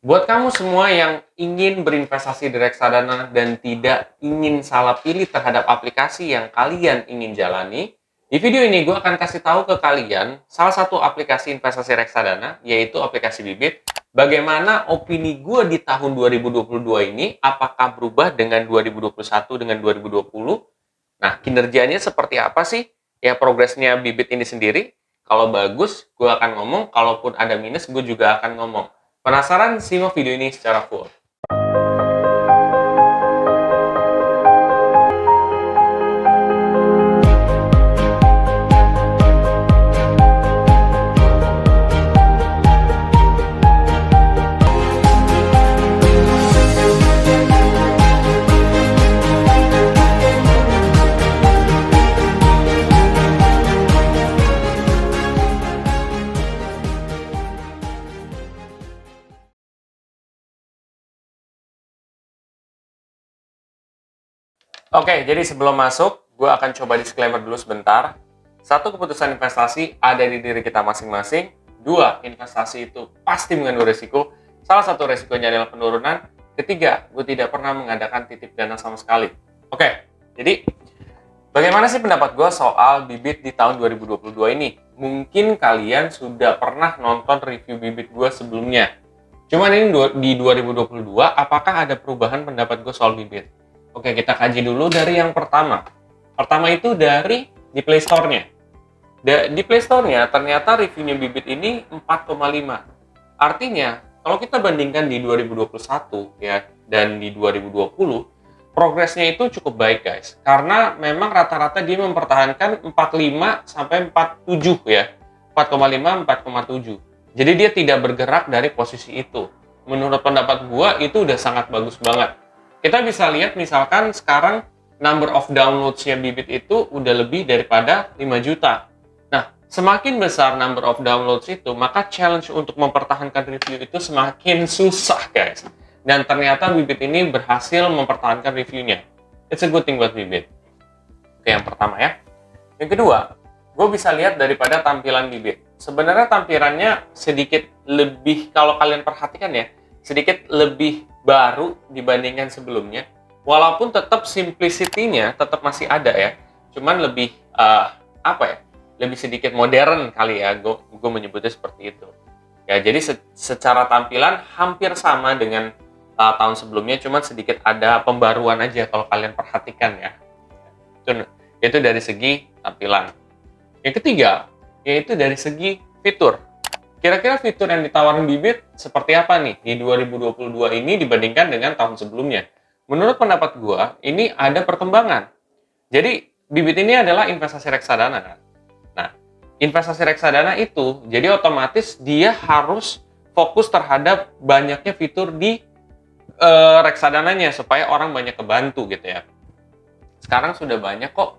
Buat kamu semua yang ingin berinvestasi di reksadana dan tidak ingin salah pilih terhadap aplikasi yang kalian ingin jalani, di video ini gue akan kasih tahu ke kalian salah satu aplikasi investasi reksadana, yaitu aplikasi Bibit. Bagaimana opini gue di tahun 2022 ini, apakah berubah dengan 2021 dengan 2020? Nah, kinerjanya seperti apa sih? Ya, progresnya Bibit ini sendiri. Kalau bagus, gue akan ngomong. Kalaupun ada minus, gue juga akan ngomong. Penasaran? Simak video ini secara full. Oke, jadi sebelum masuk, gue akan coba disclaimer dulu sebentar. Satu, keputusan investasi ada di diri kita masing-masing. Dua, investasi itu pasti mengandung risiko. Salah satu risikonya adalah penurunan. Ketiga, gue tidak pernah mengadakan titip dana sama sekali. Oke, jadi bagaimana sih pendapat gue soal Bibit di tahun 2022 ini? Mungkin kalian sudah pernah nonton review Bibit gue sebelumnya. Cuman ini di 2022, apakah ada perubahan pendapat gue soal Bibit? Oke, kita kaji dulu dari yang pertama. Pertama itu dari di Play Store-nya. Di Play Store-nya ternyata reviewnya Bibit ini 4,5. Artinya, kalau kita bandingkan di 2021 ya dan di 2020, progresnya itu cukup baik, guys. Karena memang rata-rata dia mempertahankan 45 sampai 47 ya. 4,5, 4,7. Jadi dia tidak bergerak dari posisi itu. Menurut pendapat gua itu udah sangat bagus banget. Kita bisa lihat misalkan sekarang number of downloads-nya Bibit itu udah lebih daripada 5 juta. Nah, semakin besar number of downloads itu, maka challenge untuk mempertahankan review itu semakin susah, guys. Dan ternyata Bibit ini berhasil mempertahankan reviewnya. It's a good thing buat Bibit. Oke, yang pertama ya. Yang kedua, gue bisa lihat daripada tampilan Bibit. Sebenarnya tampilannya sedikit lebih, kalau kalian perhatikan ya, sedikit lebih baru dibandingkan sebelumnya. Walaupun tetap simplicity-nya tetap masih ada ya. Cuman lebih, apa ya, lebih sedikit modern kali ya, gue menyebutnya seperti itu. Ya, jadi secara tampilan hampir sama dengan tahun sebelumnya, cuman sedikit ada pembaruan aja kalau kalian perhatikan ya. Itu dari segi tampilan. Yang ketiga, yaitu dari segi fitur. Kira-kira fitur yang ditawarin Bibit seperti apa nih di 2022 ini dibandingkan dengan tahun sebelumnya? Menurut pendapat gua, ini ada perkembangan. Jadi, Bibit ini adalah investasi reksadana kan? Nah, investasi reksadana itu, jadi otomatis dia harus fokus terhadap banyaknya fitur di reksadananya supaya orang banyak kebantu gitu ya. Sekarang sudah banyak kok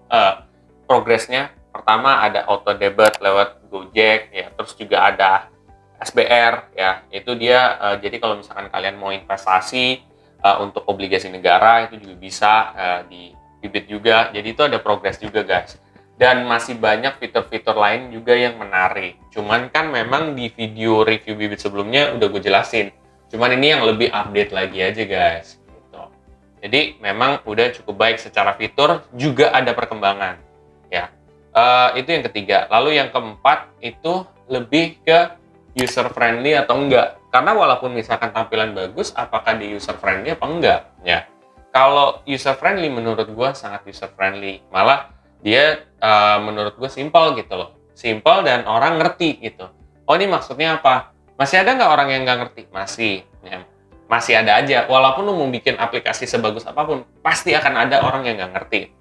progresnya. Pertama ada auto debit lewat Gojek ya, terus juga ada SBR ya, itu dia jadi kalau misalkan kalian mau investasi untuk obligasi negara itu juga bisa di Bibit juga. Jadi itu ada progres juga, guys. Dan masih banyak fitur-fitur lain juga yang menarik. Cuman kan memang di video review Bibit sebelumnya udah gue jelasin. Cuman ini yang lebih update lagi aja, guys. Gitu. Jadi memang udah cukup baik secara fitur, juga ada perkembangan. Ya, itu yang ketiga. Lalu yang keempat itu lebih ke user friendly atau enggak. Karena walaupun misalkan tampilan bagus, apakah di user friendly apa enggak? Ya, kalau user friendly menurut gue sangat user friendly. Malah dia menurut gue simple gitu loh. Simple dan orang ngerti gitu. Oh, ini maksudnya apa? Masih ada nggak orang yang nggak ngerti? Masih. Ya. Masih ada aja. Walaupun lu mau bikin aplikasi sebagus apapun, pasti akan ada orang yang nggak ngerti.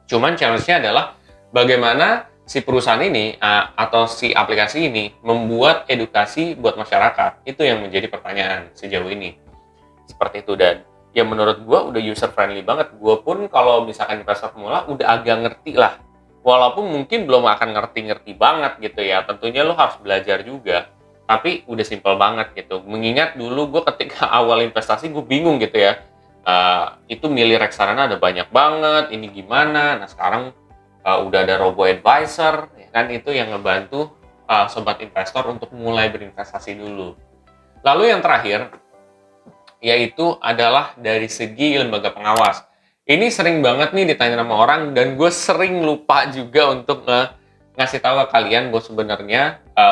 Cuman challenge-nya adalah bagaimana si perusahaan ini atau si aplikasi ini membuat edukasi buat masyarakat. Itu yang menjadi pertanyaan sejauh ini. Seperti itu. Dan ya menurut gue udah user friendly banget. Gue pun kalau misalkan investor pemula udah agak ngerti lah. Walaupun mungkin belum akan ngerti-ngerti banget gitu ya. Tentunya lo harus belajar juga. Tapi udah simple banget gitu. Mengingat dulu gue ketika awal investasi gue bingung gitu ya. Itu milih reksadana ada banyak banget. Ini gimana? Nah sekarang udah ada robo advisor, ya kan, itu yang ngebantu sobat investor untuk mulai berinvestasi dulu. Lalu yang terakhir, yaitu adalah dari segi lembaga pengawas. Ini sering banget nih ditanya sama orang, dan gue sering lupa juga untuk ngasih tahu ke kalian bahwa sebenarnya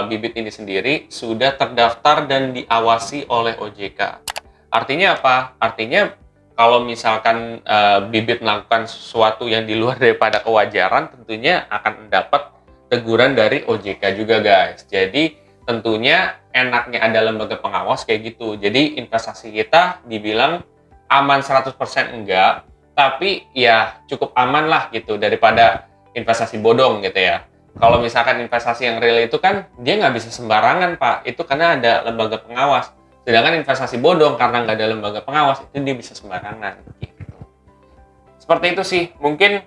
bibit ini sendiri sudah terdaftar dan diawasi oleh OJK. Artinya apa? Artinya kalau misalkan bibit melakukan sesuatu yang di luar daripada kewajaran, tentunya akan mendapat teguran dari OJK juga, guys. Jadi tentunya enaknya ada lembaga pengawas kayak gitu. Jadi investasi kita dibilang aman 100% enggak, tapi ya cukup aman lah gitu daripada investasi bodong gitu ya. Kalau misalkan investasi yang real itu kan dia nggak bisa sembarangan, Pak. Itu karena ada lembaga pengawas. Sedangkan investasi bodong karena nggak ada lembaga pengawas itu dia bisa sembarangan gitu. Seperti itu sih, mungkin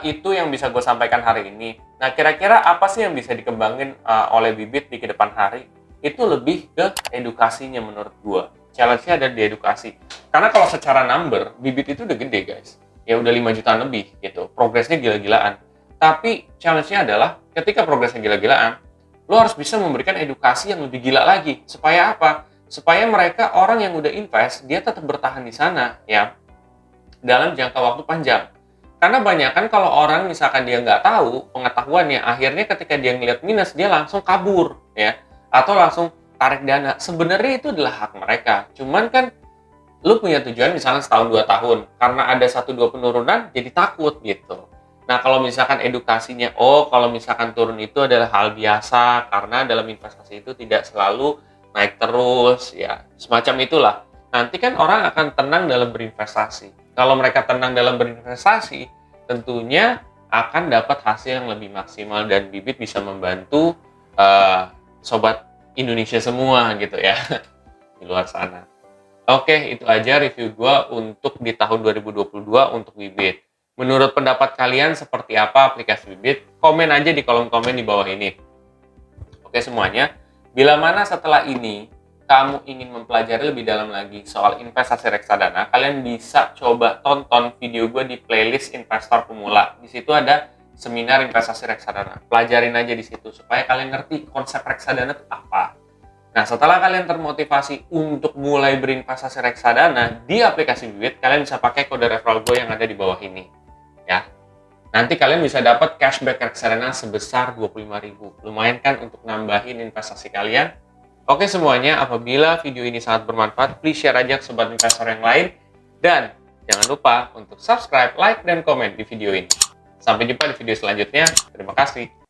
itu yang bisa gue sampaikan hari ini. Nah, kira-kira apa sih yang bisa dikembangin oleh bibit di kedepan hari? Itu lebih ke edukasinya menurut gue. Challenge-nya ada di edukasi. Karena kalau secara number, bibit itu udah gede, guys. Ya udah 5 jutaan lebih gitu. Progresnya gila-gilaan. Tapi challenge-nya adalah ketika progresnya gila-gilaan, lo harus bisa memberikan edukasi yang lebih gila lagi. Supaya apa? Supaya mereka, orang yang udah invest, dia tetap bertahan di sana, ya, dalam jangka waktu panjang. Karena banyak kan kalau orang misalkan dia nggak tahu pengetahuannya, akhirnya ketika dia ngeliat minus, dia langsung kabur, ya, atau langsung tarik dana. Sebenarnya itu adalah hak mereka. Cuman kan, lu punya tujuan misalnya setahun 2 tahun, karena ada 1-2 penurunan, jadi takut gitu. Nah, kalau misalkan edukasinya, oh kalau misalkan turun itu adalah hal biasa, karena dalam investasi itu tidak selalu naik terus, ya, semacam itulah. Nanti kan orang akan tenang dalam berinvestasi. Kalau mereka tenang dalam berinvestasi, tentunya akan dapat hasil yang lebih maksimal, dan bibit bisa membantu sobat Indonesia semua gitu ya di luar sana. Oke, itu aja review gue untuk di tahun 2022 untuk bibit. Menurut pendapat kalian seperti apa aplikasi bibit? Komen aja di kolom komen di bawah ini. Oke semuanya, bila mana setelah ini kamu ingin mempelajari lebih dalam lagi soal investasi reksadana, kalian bisa coba tonton video gue di playlist Investor Pemula. Di situ ada seminar investasi reksadana. Pelajarin aja di situ supaya kalian ngerti konsep reksadana itu apa. Nah, setelah kalian termotivasi untuk mulai berinvestasi reksadana di aplikasi bibit, kalian bisa pakai kode referral gue yang ada di bawah ini. Ya. Nanti kalian bisa dapat cashback reksadana sebesar 25.000. Lumayan kan untuk nambahin investasi kalian. Oke semuanya, apabila video ini sangat bermanfaat, please share aja ke sobat investor yang lain. Dan jangan lupa untuk subscribe, like, dan komen di video ini. Sampai jumpa di video selanjutnya. Terima kasih.